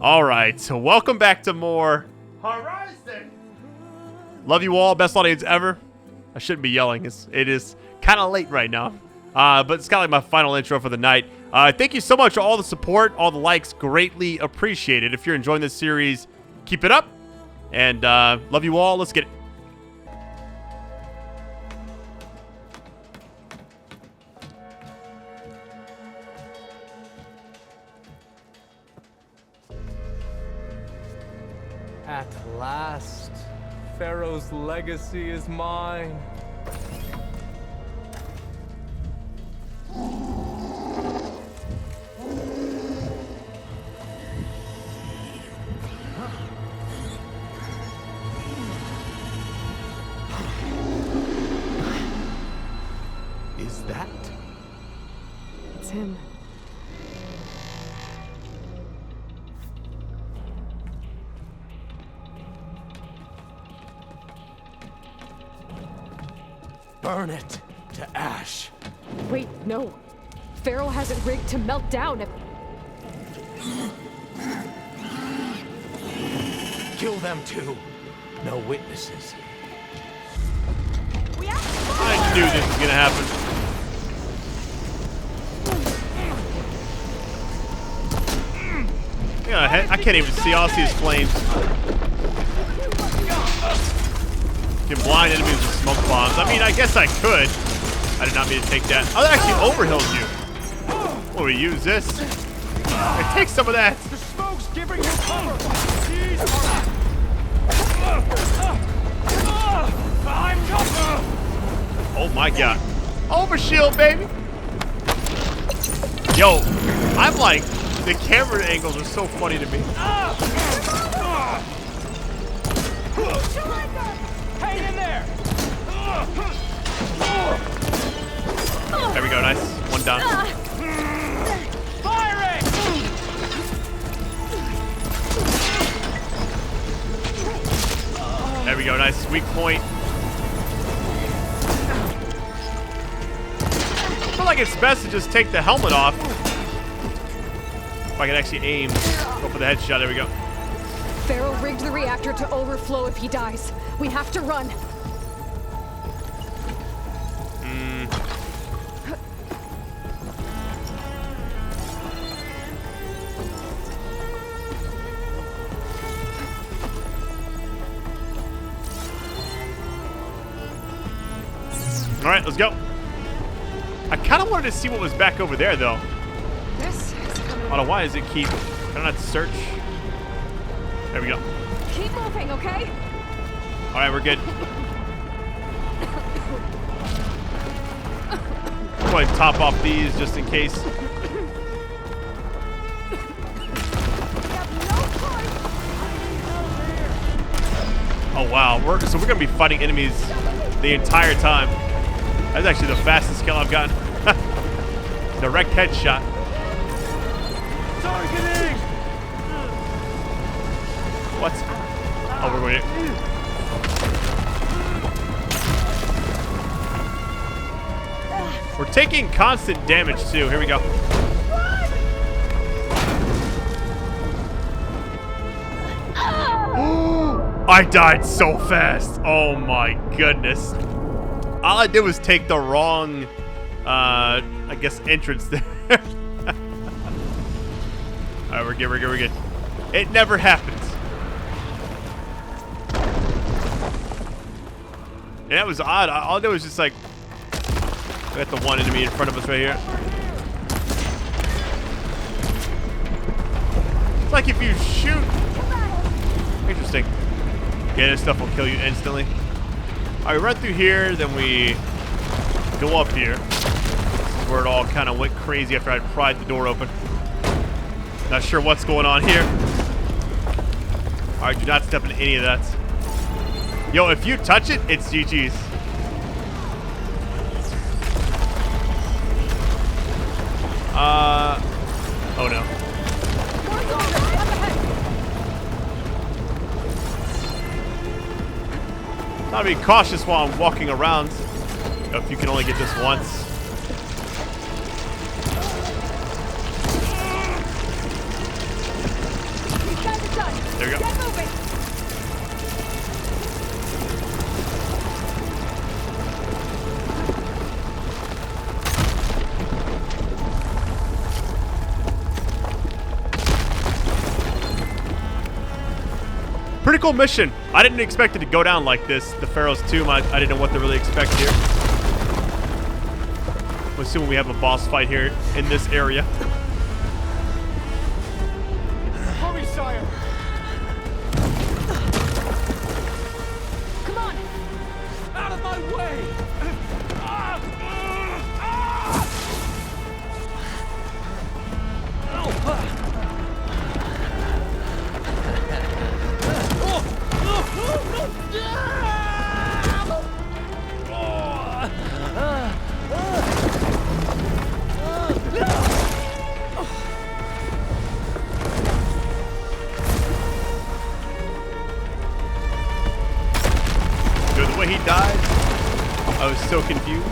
Alright, so welcome back to more Horizon. Love you all. Best audience ever. I shouldn't be yelling. It is kind of late right now. But it's kind of like my final intro for the night. Thank you so much for all the support, all the likes. Greatly appreciated. If you're enjoying this series, keep it up. And love you all. Let's get it. At last, Pharaoh's legacy is mine. Is that? It's him. Burn it to ash. Wait, no. Pharaoh has it rigged to melt down if... Kill them too. No witnesses. I knew this was going to happen. Yeah, I can't even see. All I see is flames. Can blind enemies with smoke bombs. I mean, I guess I could. I did not mean to take that. Oh, that actually overheals you. What, we use this? I take some of that. The smoke's giving you cover. I'm just... Oh my god. Overshield, baby. Yo, I'm like, the camera angles are so funny to me. Hang in there. There we go, nice. One down. Firing. There we go, nice. Weak point. I feel like it's best to just take the helmet off. If I can actually aim. Go for the headshot, there we go. Pharaoh rigged the reactor to overflow if he dies. We have to run. All right, let's go. I kind of wanted to see what was back over there, though. This is coming. I don't know why does it keep... Can I not search? There we go. Keep moving, okay? All right, we're good. Probably top off these just in case. Oh wow, so we're gonna be fighting enemies the entire time. That's actually the fastest kill I've gotten. Direct headshot. Targeting. What? Oh, we're going to... We're taking constant damage too. Here we go. I died so fast. Oh my goodness. All I did was take the wrong, I guess, entrance there. All right, we're good, we're good, we're good. It never happens. And that was odd. All I did was just like, we got the one enemy in front of us right here. It's like if you shoot. Interesting. Yeah, this stuff will kill you instantly. All right, we run through here, then we go up here. This is where it all kind of went crazy after I pried the door open. Not sure what's going on here. All right, do not step into any of that. Yo, if you touch it, it's GG's. Oh no. Gotta be cautious while I'm walking around. If you can only get this once. There we go. Get moving! Pretty cool mission. I didn't expect it to go down like this. The Pharaoh's tomb, I didn't know what to really expect here. I'm assuming we have a boss fight here in this area. Hurry, sire! Come on! Out of my way! Dude, the way he died, I was so confused.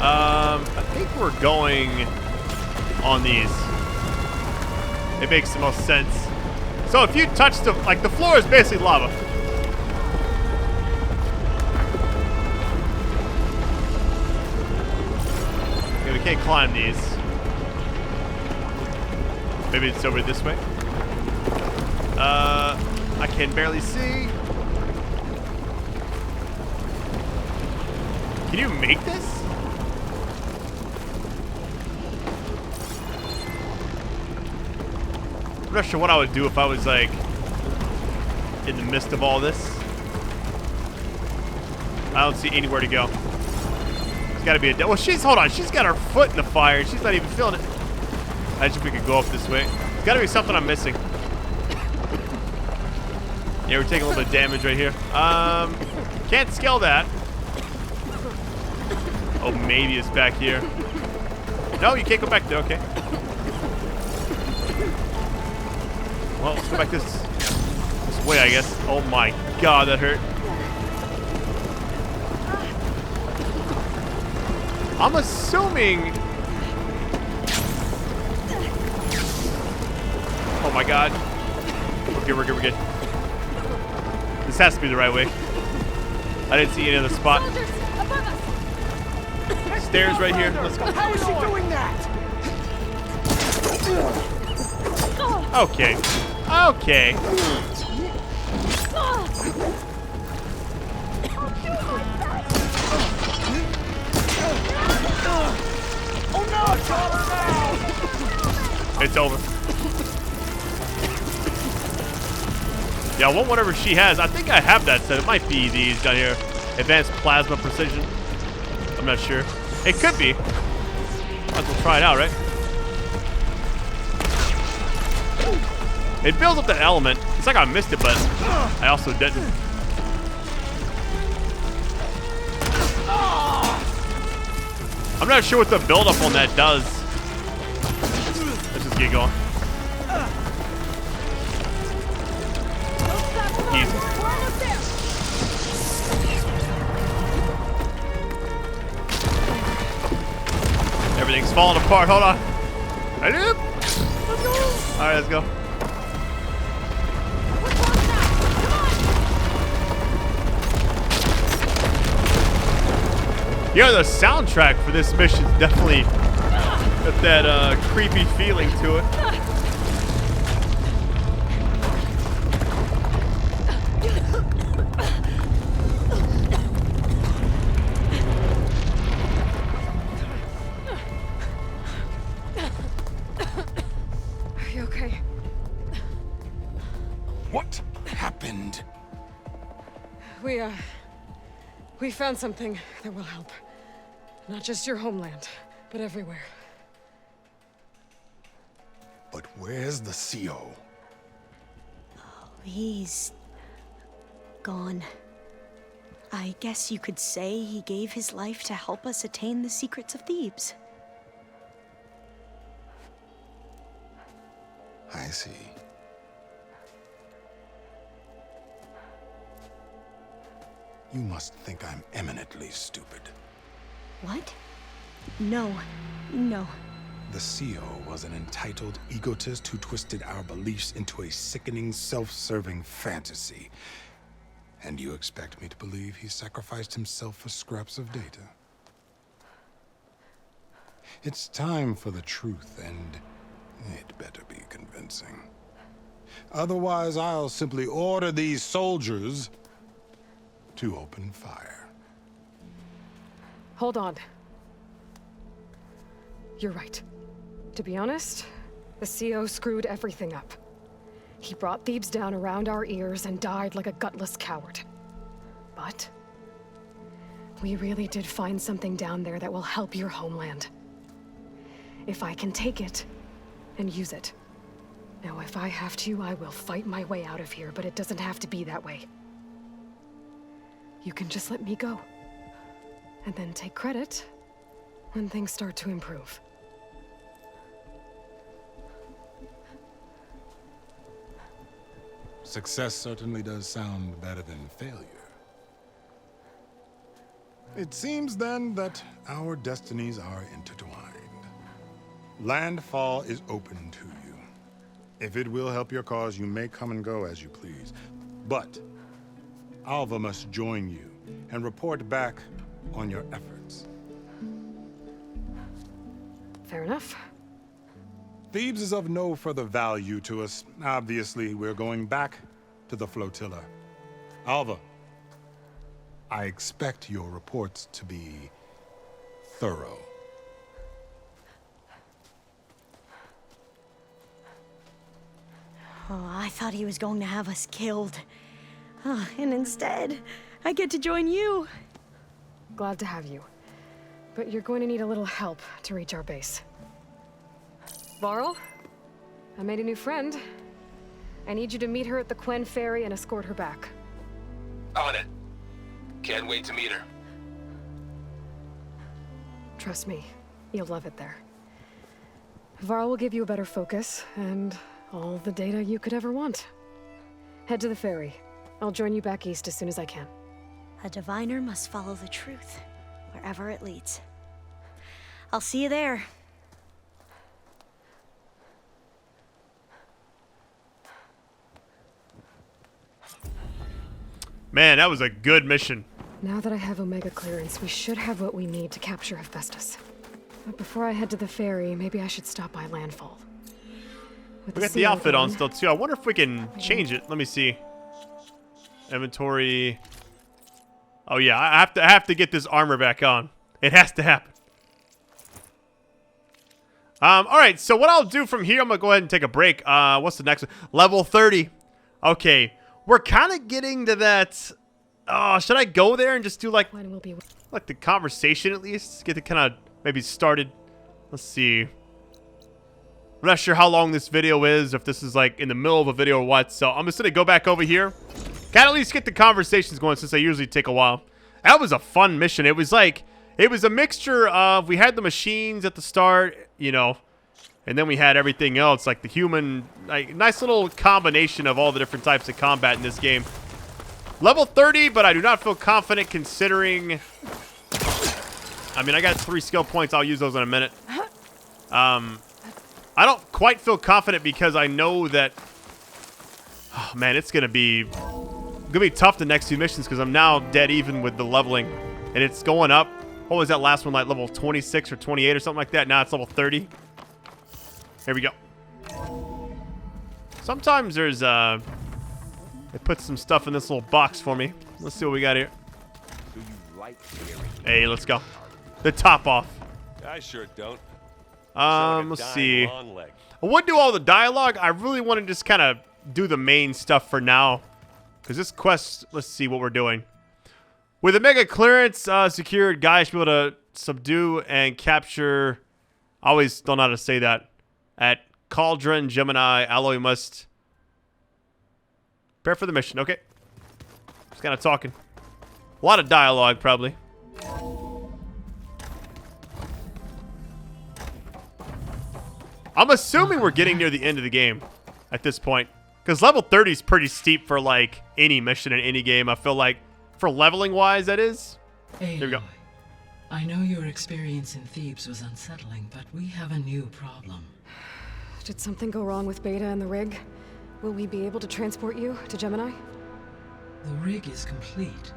I think we're going on these. It makes the most sense. So if you touch the, like, the floor is basically lava. Okay, we can't climb these. Maybe it's over this way. I can barely see. Can you make this? I'm not sure what I would do if I was, like, in the midst of all this. I don't see anywhere to go. There's gotta be a... Well, hold on. She's got her foot in the fire. She's not even feeling it. I just think we could go up this way. There's gotta be something I'm missing. Yeah, we're taking a little bit of damage right here. Can't scale that. Oh, maybe it's back here. No, you can't go back there. Okay. Well, let's go back this way, I guess. Oh my god, that hurt. I'm assuming... Oh my god. We're good, we're good, we're good. This has to be the right way. I didn't see any other spot. Soldiers, above us! Stairs right here. Let's go. How is she doing that? Okay. Okay. Oh no! It's all now! It's over. Yeah, I want whatever she has. I think I have that set. It might be these down here. Advanced plasma precision. I'm not sure. It could be. Might as well try it out, right? It builds up that element. It's like I missed it, but I also didn't. I'm not sure what the buildup on that does. Let's just get going. Easy. We're almost there! Everything's falling apart. Hold on. Alright, let's go. We're close now! Come on! Yeah, the soundtrack for this mission is definitely got that creepy feeling to it. Are you okay? What happened? We found something that will help. Not just your homeland, but everywhere. But where's the CO? He's gone. I guess you could say he gave his life to help us attain the secrets of Thebes. I see. You must think I'm eminently stupid. What? No. The CEO was an entitled egotist who twisted our beliefs into a sickening, self-serving fantasy. And you expect me to believe he sacrificed himself for scraps of data? It's time for the truth, and it better be convincing. Otherwise, I'll simply order these soldiers to open fire. Hold on. You're right. To be honest, the CO screwed everything up. He brought Thebes down around our ears and died like a gutless coward. But we really did find something down there that will help your homeland. If I can take it and use it. Now, if I have to, I will fight my way out of here, but it doesn't have to be that way. You can just let me go. And then take credit when things start to improve. Success certainly does sound better than failure. It seems then that our destinies are intertwined. Landfall is open to you. If it will help your cause, you may come and go as you please. But Alva must join you and report back on your efforts. Fair enough. Thebes is of no further value to us. Obviously, we're going back to the flotilla. Alva, I expect your reports to be thorough. Oh, I thought he was going to have us killed. Oh, and instead, I get to join you. Glad to have you. But you're going to need a little help to reach our base. Varl, I made a new friend. I need you to meet her at the Quern ferry and escort her back. On it. Can't wait to meet her. Trust me, you'll love it there. Varl will give you a better focus and all the data you could ever want. Head to the ferry. I'll join you back east as soon as I can. A diviner must follow the truth, wherever it leads. I'll see you there. Man, that was a good mission. Now that I have Omega clearance, we should have what we need to capture Hephaestus. But before I head to the ferry, maybe I should stop by Landfall. With We got the seal outfit on gone, still, too. I wonder if we can change it. Let me see. Inventory. Oh, yeah. I have to get this armor back on. It has to happen. All right. So what I'll do from here, I'm going to go ahead and take a break. What's the next one? Level 30. Okay. We're kind of getting to that. Oh, should I go there and just do like the conversation at least? Get it kind of maybe started. Let's see. I'm not sure how long this video is, if this is like in the middle of a video or what. So I'm just going to go back over here. Kind of at least get the conversations going since they usually take a while. That was a fun mission. It was like, it was a mixture of, we had the machines at the start, you know, and then we had everything else, like the human, like nice little combination of all the different types of combat in this game. Level 30, but I do not feel confident considering, I mean, I got 3 skill points. I'll use those in a minute. I don't quite feel confident because I know that, oh man, it's gonna be tough the next 2 missions because I'm now dead even with the leveling, and it's going up. What was that last one, like level 26 or 28 or something like that? Now it's level 30. Here we go. Sometimes there's it puts some stuff in this little box for me. Let's see what we got here. Do you like Hey, let's go. The top off. I sure don't. Let's see. I would do all the dialogue. I really want to just kind of do the main stuff for now. Because this quest, let's see what we're doing. With a mega clearance secured, Gaia should be able to subdue and capture. I always don't know how to say that. At Cauldron, Gemini, Alloy must prepare for the mission. Okay. Just kind of talking. A lot of dialogue, probably. I'm assuming we're getting near the end of the game at this point. Because level 30 is pretty steep for, like, any mission in any game. I feel like, for leveling-wise, that is. There we go. I know your experience in Thebes was unsettling, but we have a new problem. Did something go wrong with Beta and the rig? Will we be able to transport you to Gemini? The rig is complete.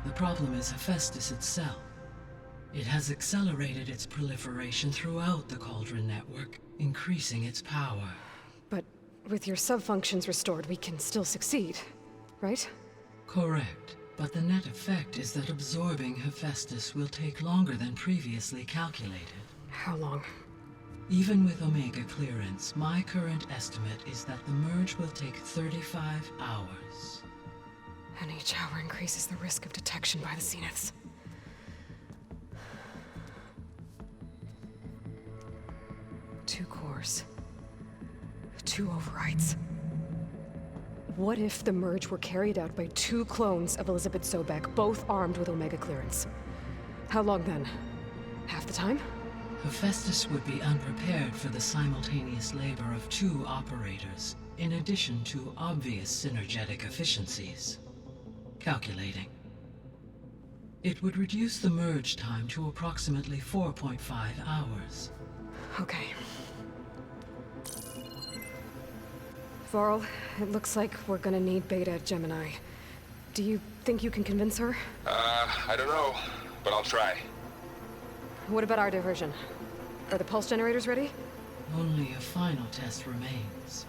The problem is Hephaestus itself. It has accelerated its proliferation throughout the Cauldron network, increasing its power. But with your sub-functions restored, we can still succeed, right? Correct. But the net effect is that absorbing Hephaestus will take longer than previously calculated. How long? Even with Omega clearance, my current estimate is that the merge will take 35 hours. And each hour increases the risk of detection by the Zeniths. Two cores. Two overrides. What if the merge were carried out by two clones of Elizabeth Sobek, both armed with Omega clearance? How long then? Half the time? Hephaestus would be unprepared for the simultaneous labor of two operators, in addition to obvious synergetic efficiencies. Calculating. It would reduce the merge time to approximately 4.5 hours. Okay. Varl, it looks like we're gonna need Beta at Gemini. Do you think you can convince her? I don't know, but I'll try. What about our diversion? Are the pulse generators ready? Only a final test remains.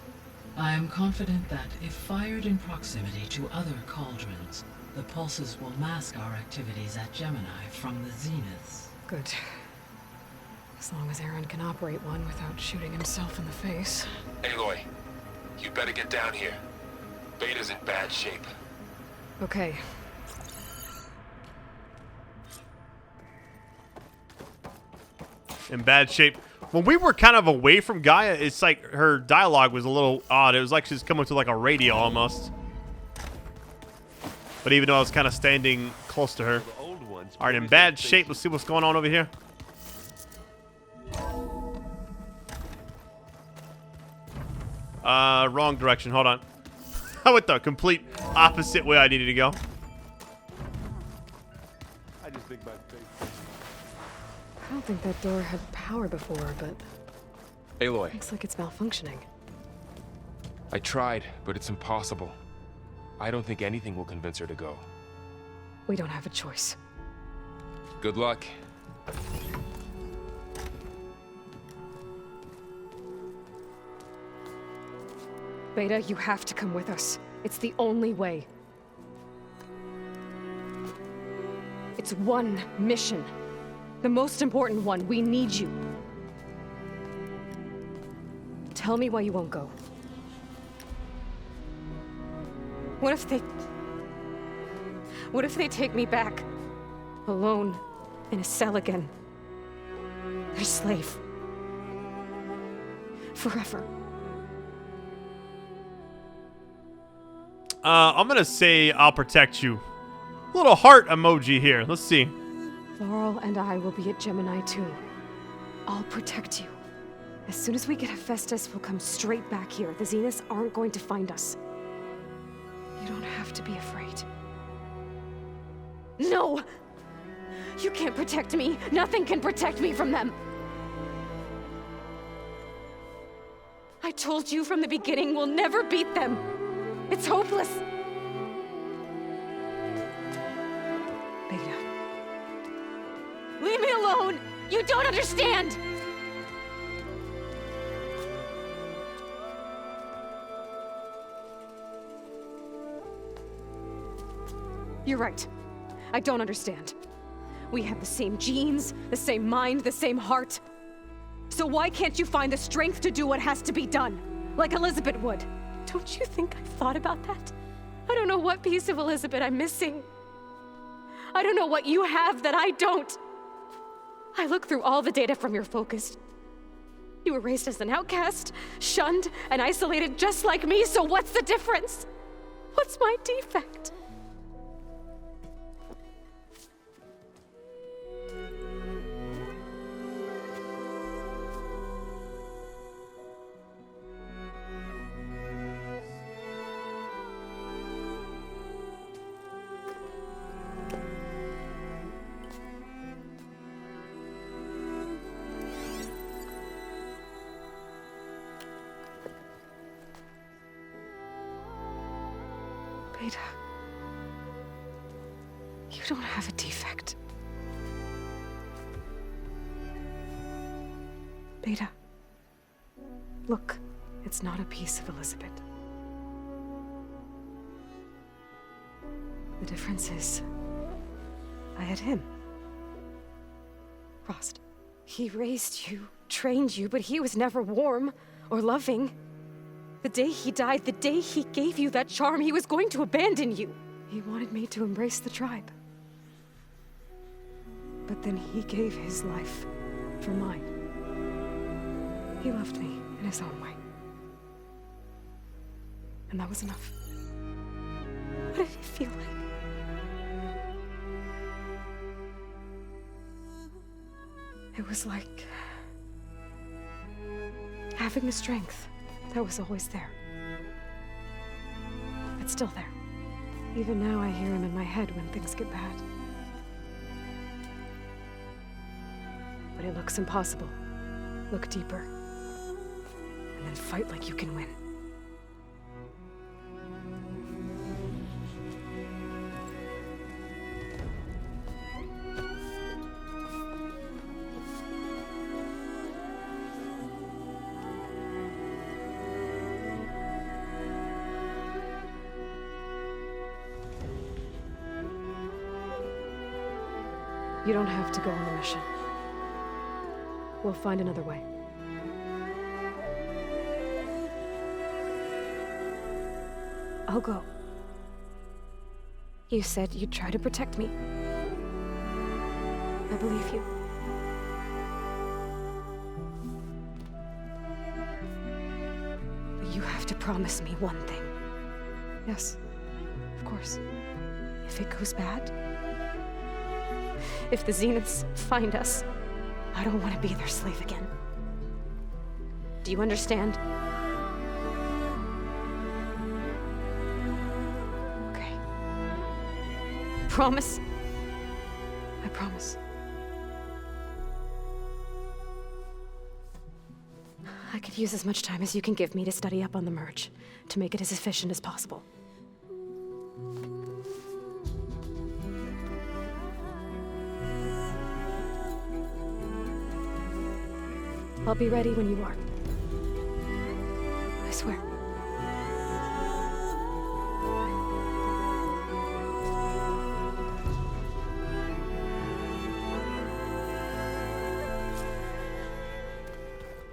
I am confident that if fired in proximity to other cauldrons, the pulses will mask our activities at Gemini from the Zeniths. Good. As long as Aaron can operate one without shooting himself in the face. Aloy, you better get down here. Beta's in bad shape. Okay. In bad shape. When we were kind of away from Gaia, it's like her dialogue was a little odd. It was like she's coming to like a radio almost. But even though I was kind of standing close to her. Alright, in bad shape. Let's see what's going on over here. Wrong direction. Hold on. I went the complete opposite way I needed to go. I just think about faith. I don't think that door had power before, but Aloy, looks like it's malfunctioning. I tried, but it's impossible. I don't think anything will convince her to go. We don't have a choice. Good luck. Beta, you have to come with us. It's the only way. It's one mission. The most important one. We need you. Tell me why you won't go. What if they take me back? Alone, in a cell again. Their slave. Forever. I'm gonna say I'll protect you. Little heart emoji here. Let's see. Varl and I will be at Gemini too. I'll protect you. As soon as we get Hephaestus, we'll come straight back here. The Zeniths aren't going to find us. You don't have to be afraid. No! You can't protect me. Nothing can protect me from them. I told you from the beginning we'll never beat them. It's hopeless. Beta. Leave me alone! You don't understand! You're right. I don't understand. We have the same genes, the same mind, the same heart. So why can't you find the strength to do what has to be done? Like Elizabeth would. Don't you think I've thought about that? I don't know what piece of Elizabeth I'm missing. I don't know what you have that I don't. I looked through all the data from your focus. You were raised as an outcast, shunned, and isolated just like me, so what's the difference? What's my defect? Beta. You don't have a defect. Beta. Look, it's not a piece of Elizabeth. The difference is, I had him. Frost. He raised you, trained you, but he was never warm or loving. The day he died, the day he gave you that charm, he was going to abandon you. He wanted me to embrace the tribe. But then he gave his life for mine. He loved me in his own way. And that was enough. What did it feel like? It was like having the strength that was always there. It's still there. Even now I hear him in my head when things get bad. But it looks impossible. Look deeper. And then fight like you can win. You don't have to go on the mission. We'll find another way. I'll go. You said you'd try to protect me. I believe you. But you have to promise me one thing. Yes, of course. If it goes bad, if the Zeniths find us, I don't want to be their slave again. Do you understand? Okay. Promise? I promise. I could use as much time as you can give me to study up on the merge, to make it as efficient as possible. I'll be ready when you are. I swear.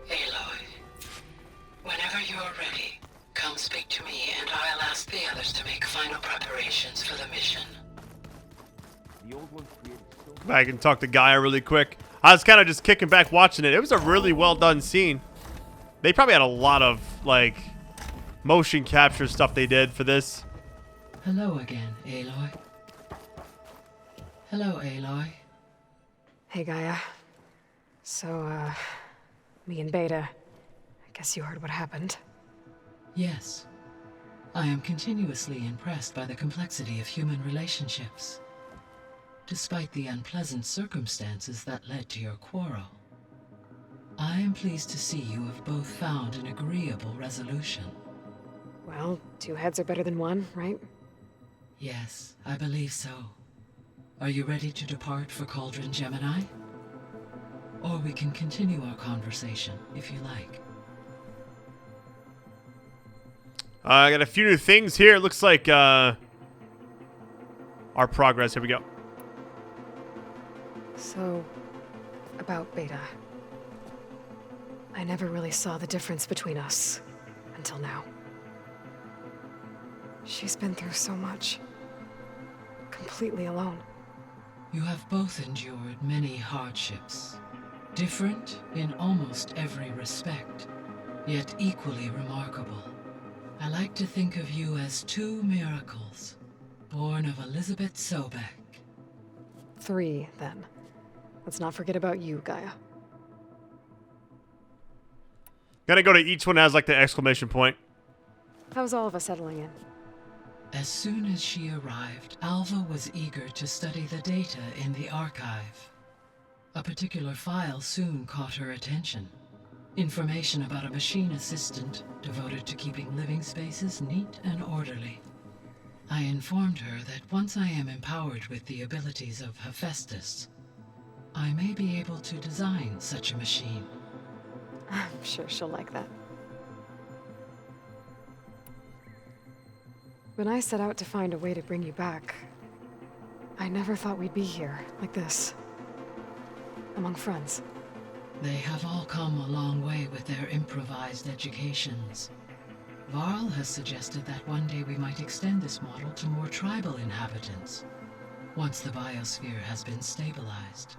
Aloy, whenever you're ready, come speak to me and I'll ask the others to make final preparations for the mission. I can talk to Gaia really quick. I was kind of just kicking back watching it. It was a really well done scene. They probably had a lot of, like, motion capture stuff they did for this. Hello again, Aloy. Hello, Aloy. Hey, Gaia. So, me and Beta, I guess you heard what happened. Yes. I am continuously impressed by the complexity of human relationships. Despite the unpleasant circumstances that led to your quarrel, I am pleased to see you have both found an agreeable resolution. Well, two heads are better than one, right? Yes, I believe so. Are you ready to depart for Cauldron Gemini? Or we can continue our conversation, if you like. I got a few new things here. It looks like, our progress. Here we go. So, about Beta. I never really saw the difference between us until now. She's been through so much. Completely alone. You have both endured many hardships. Different in almost every respect, yet equally remarkable. I like to think of you as two miracles, born of Elizabeth Sobek. 3, then. Let's not forget about you, Gaia. Gotta go to each one as, like, the exclamation point. How's all of us settling in? As soon as she arrived, Alva was eager to study the data in the archive. A particular file soon caught her attention. Information about a machine assistant devoted to keeping living spaces neat and orderly. I informed her that once I am empowered with the abilities of Hephaestus, I may be able to design such a machine. I'm sure she'll like that. When I set out to find a way to bring you back, I never thought we'd be here, like this. Among friends. They have all come a long way with their improvised educations. Varl has suggested that one day we might extend this model to more tribal inhabitants, once the biosphere has been stabilized.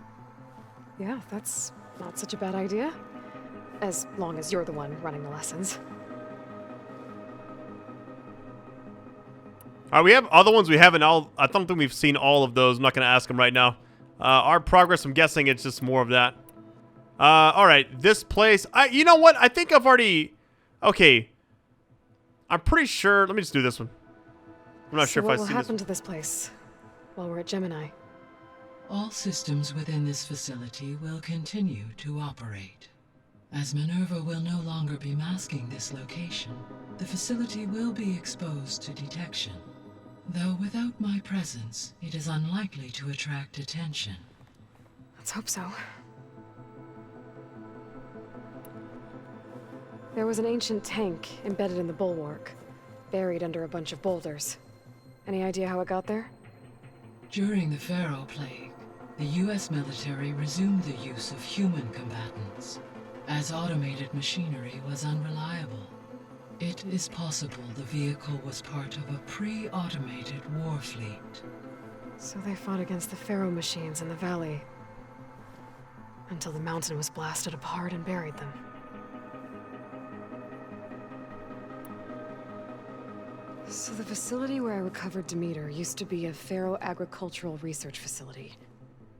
Yeah, that's not such a bad idea. As long as you're the one running the lessons. Alright, we have other ones we haven't all. I don't think we've seen all of those. I'm not going to ask them right now. Our progress, I'm guessing it's just more of that. Alright, this place. You know what? I think I've already. Okay. I'm pretty sure. Let me just do this one. I'm not sure if I see this. What will happen to this place while we're at GEMINI? All systems within this facility will continue to operate. As Minerva will no longer be masking this location, the facility will be exposed to detection. Though without my presence, it is unlikely to attract attention. Let's hope so. There was an ancient tank embedded in the bulwark, buried under a bunch of boulders. Any idea how it got there? During the Pharaoh Plague, the US military resumed the use of human combatants, as automated machinery was unreliable. It is possible the vehicle was part of a pre-automated war fleet. So they fought against the Pharaoh machines in the valley, until the mountain was blasted apart and buried them. So the facility where I recovered Demeter used to be a Pharaoh agricultural research facility.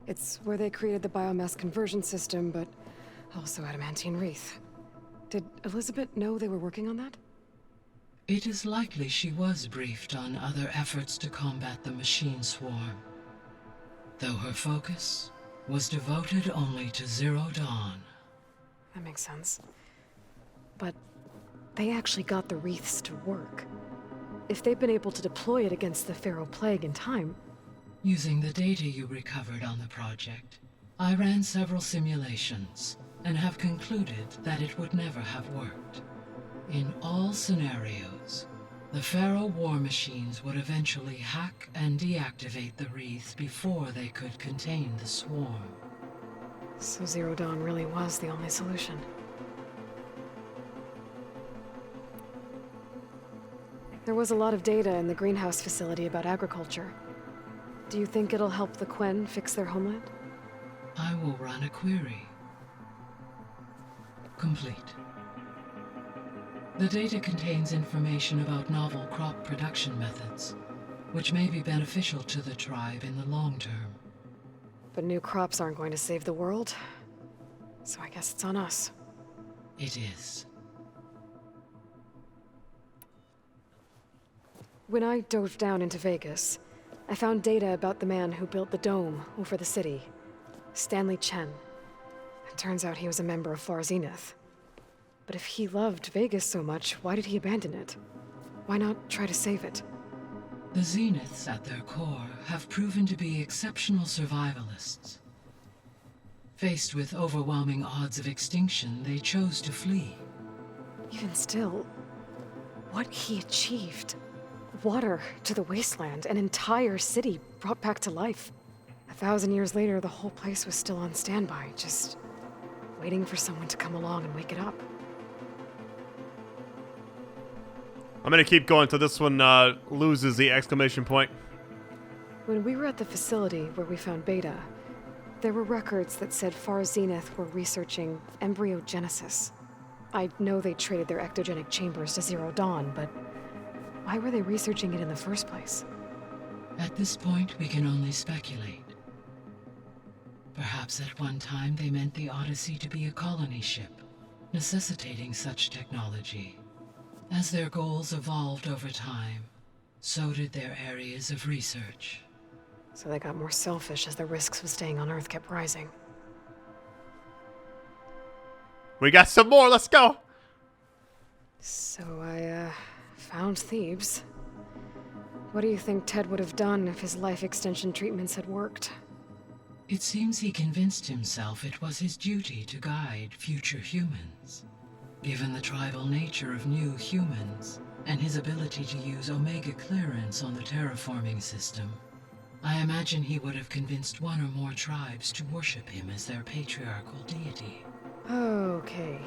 It's where they created the biomass conversion system, but also adamantine wreath. Did Elizabeth know they were working on that? It is likely she was briefed on other efforts to combat the machine swarm, though her focus was devoted only to Zero Dawn. That makes sense. But they actually got the wreaths to work. If they've been able to deploy it against the Pharaoh Plague in time... Using the data you recovered on the project, I ran several simulations and have concluded that it would never have worked. In all scenarios, the Pharaoh war machines would eventually hack and deactivate the wreath before they could contain the swarm. So Zero Dawn really was the only solution. There was a lot of data in the greenhouse facility about agriculture. Do you think it'll help the Quern fix their homeland? I will run a query. Complete. The data contains information about novel crop production methods, which may be beneficial to the tribe in the long term. But new crops aren't going to save the world, so I guess it's on us. It is. When I dove down into Vegas, I found data about the man who built the dome over the city, Stanley Chen. It turns out he was a member of Far Zenith. But if he loved Vegas so much, why did he abandon it? Why not try to save it? The Zeniths at their core have proven to be exceptional survivalists. Faced with overwhelming odds of extinction, they chose to flee. Even still, what he achieved. Water to the wasteland, an entire city brought back to life. 1,000 years later, the whole place was still on standby, just waiting for someone to come along and wake it up. I'm gonna keep going until this one loses the exclamation point. When we were at the facility where we found Beta, there were records that said Far Zenith were researching embryogenesis. I know they traded their ectogenic chambers to Zero Dawn, but why were they researching it in the first place? At this point, we can only speculate. Perhaps at one time they meant the Odyssey to be a colony ship, necessitating such technology. As their goals evolved over time, so did their areas of research. So they got more selfish as the risks of staying on Earth kept rising. We got some more, let's go! So I, found Thebes. What do you think Ted would have done if his life extension treatments had worked? It seems he convinced himself it was his duty to guide future humans. Given the tribal nature of new humans, and his ability to use Omega clearance on the terraforming system, I imagine he would have convinced one or more tribes to worship him as their patriarchal deity. Okay.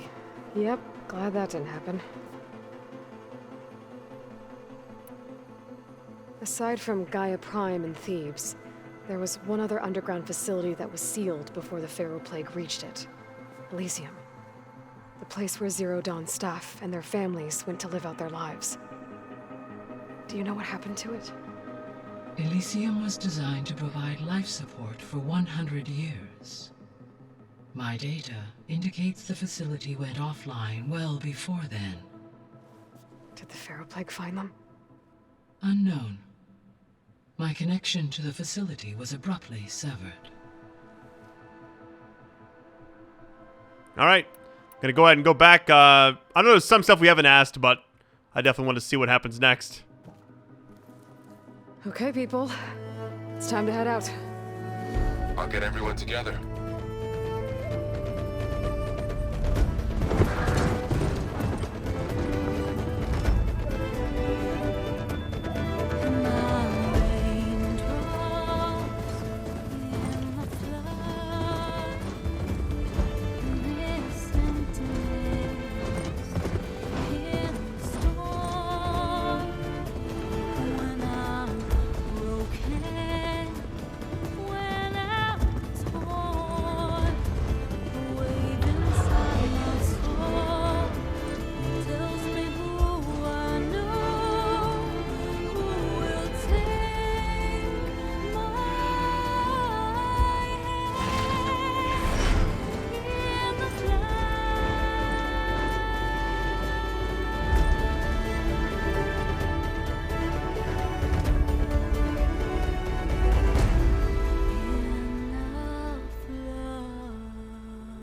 Yep, glad that didn't happen. Aside from Gaia Prime and Thebes, there was one other underground facility that was sealed before the Pharaoh Plague reached it. Elysium. The place where Zero Dawn staff and their families went to live out their lives. Do you know what happened to it? Elysium was designed to provide life support for 100 years. My data indicates the facility went offline well before then. Did the Pharaoh Plague find them? Unknown. My connection to the facility was abruptly severed. All right. Gonna go ahead and go back. I know there's some stuff we haven't asked, but I definitely want to see what happens next. Okay, people. It's time to head out. I'll get everyone together.